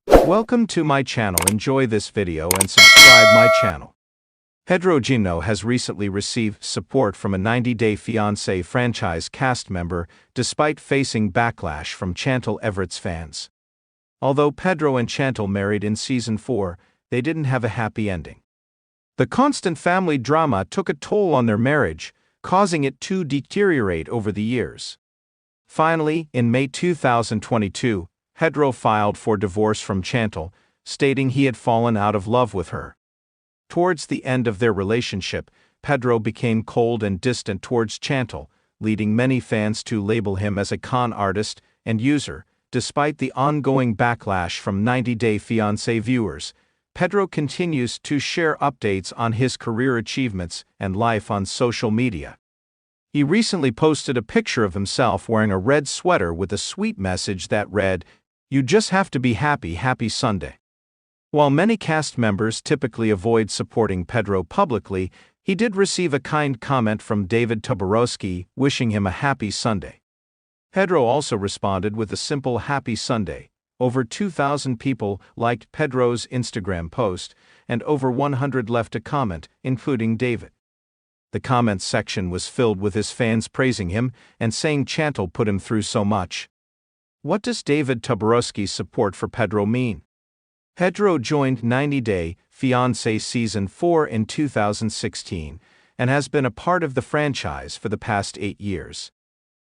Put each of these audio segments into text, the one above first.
Welcome to my channel. Enjoy this video and subscribe my channel. Pedro Jimeno has recently received support from a 90-Day Fiancé franchise cast member despite facing backlash from Chantal Everett's fans. Although Pedro and Chantal married in Season 4, they didn't have a happy ending. The constant family drama took a toll on their marriage, causing it to deteriorate over the years. Finally, in May 2022, Pedro filed for divorce from Chantal, stating he had fallen out of love with her. Towards the end of their relationship, Pedro became cold and distant towards Chantal, leading many fans to label him as a con artist and user. Despite the ongoing backlash from 90-Day Fiancé viewers, Pedro continues to share updates on his career achievements and life on social media. He recently posted a picture of himself wearing a red sweater with a sweet message that read, "You just have to be happy, happy Sunday." While many cast members typically avoid supporting Pedro publicly, he did receive a kind comment from David Toborowsky wishing him a happy Sunday. Pedro also responded with a simple happy Sunday. Over 2,000 people liked Pedro's Instagram post, and over 100 left a comment, including David. The comments section was filled with his fans praising him and saying Chantal put him through so much. What does David Toborowsky's support for Pedro mean? Pedro joined 90-Day Fiancé Season 4 in 2016 and has been a part of the franchise for the past 8 years.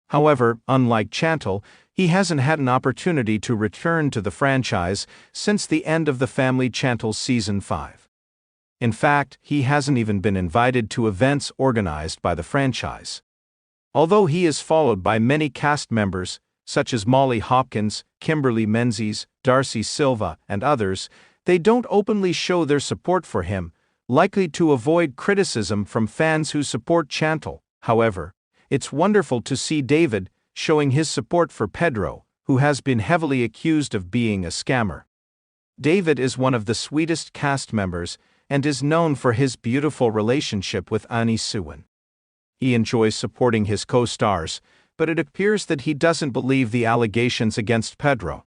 However, unlike Chantal, he hasn't had an opportunity to return to the franchise since the end of the family Chantal Season 5. In fact, he hasn't even been invited to events organized by the franchise. Although he is followed by many cast members, such as Molly Hopkins, Kimberly Menzies, Darcy Silva, and others, they don't openly show their support for him, likely to avoid criticism from fans who support Chantal. However, it's wonderful to see David showing his support for Pedro, who has been heavily accused of being a scammer. David is one of the sweetest cast members and is known for his beautiful relationship with Annie Suwin. He enjoys supporting his co-stars, but it appears that he doesn't believe the allegations against Pedro.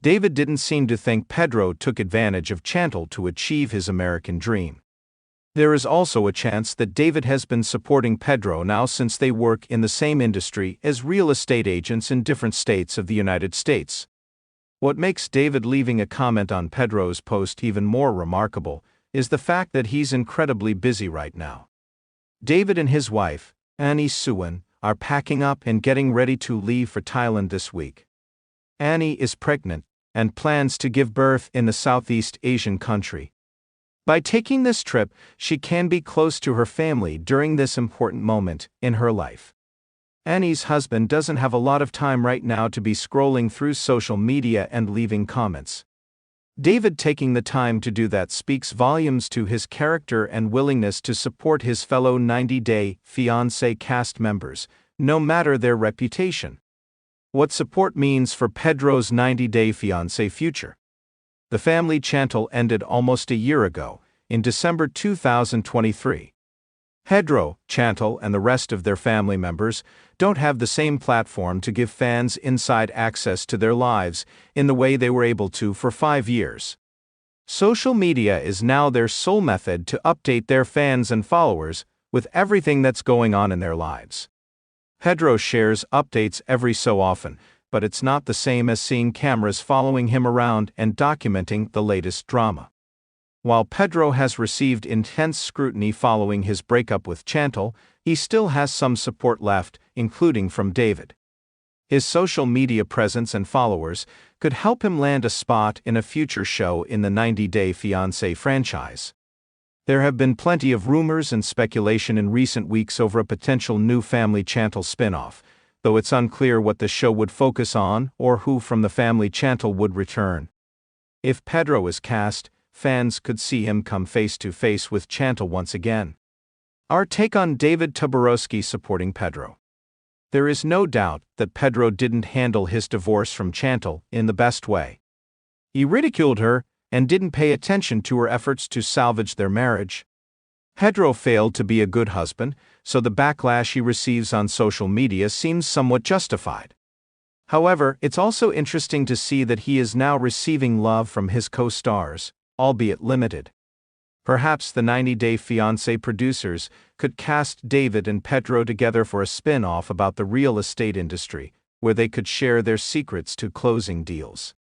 David didn't seem to think Pedro took advantage of Chantal to achieve his American dream. There is also a chance that David has been supporting Pedro now since they work in the same industry as real estate agents in different states of the United States. What makes David leaving a comment on Pedro's post even more remarkable is the fact that he's incredibly busy right now. David and his wife, Annie Suwin, are packing up and getting ready to leave for Thailand this week. Annie is pregnant and plans to give birth in the Southeast Asian country. By taking this trip, she can be close to her family during this important moment in her life. Annie's husband doesn't have a lot of time right now to be scrolling through social media and leaving comments. David taking the time to do that speaks volumes to his character and willingness to support his fellow 90-Day Fiancé cast members, no matter their reputation. What support means for Pedro's 90-Day Fiancé future. The family Chantal ended almost a year ago, in December 2023. Pedro, Chantal, and the rest of their family members don't have the same platform to give fans inside access to their lives in the way they were able to for 5 years. Social media is now their sole method to update their fans and followers with everything that's going on in their lives. Pedro shares updates every so often, but it's not the same as seeing cameras following him around and documenting the latest drama. While Pedro has received intense scrutiny following his breakup with Chantal, he still has some support left, including from David. His social media presence and followers could help him land a spot in a future show in the 90-Day Fiancé franchise. There have been plenty of rumors and speculation in recent weeks over a potential new family Chantal spin-off, though it's unclear what the show would focus on or who from the family Chantal would return. If Pedro is cast, fans could see him come face-to-face with Chantal once again. Our take on David Toborowsky supporting Pedro. There is no doubt that Pedro didn't handle his divorce from Chantal in the best way. He ridiculed her and didn't pay attention to her efforts to salvage their marriage. Pedro failed to be a good husband, so the backlash he receives on social media seems somewhat justified. However, it's also interesting to see that he is now receiving love from his co-stars, albeit limited. Perhaps the 90 Day Fiancé producers could cast David and Pedro together for a spin-off about the real estate industry, where they could share their secrets to closing deals.